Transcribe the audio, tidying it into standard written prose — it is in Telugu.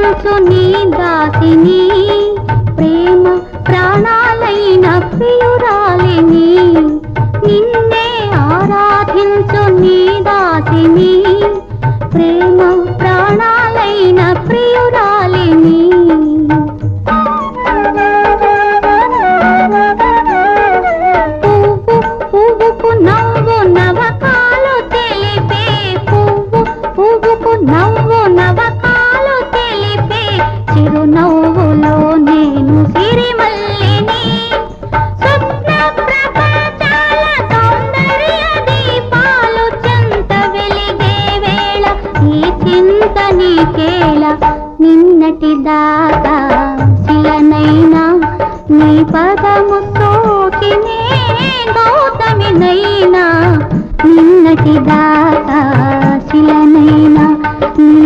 ఆరాధించు నీ దాసిని, ప్రేమ ప్రాణాలైన ప్రియురాలిని. నిన్నే ఆరాధించు నీ దాసిని, ప్రేమ ప్రాణాలైన ప్రియురాలిని. పువ్వుకు నవ్వు నవకాలు తెలిపే, పువ్వుకు నవ్వు నవకాలు తెలిపే, చిరునవ్వులో నేను సిరిమల్లిని. స్వప్న ప్రపంచాల సౌందర్య దీపాలు చెంత వెలిగే వేళ ఈ చింత నీకేళ. నిన్నటి దాకా శిలనైనా నీ పదము సోకినే గౌతమినైనా, నిన్నటి దాకా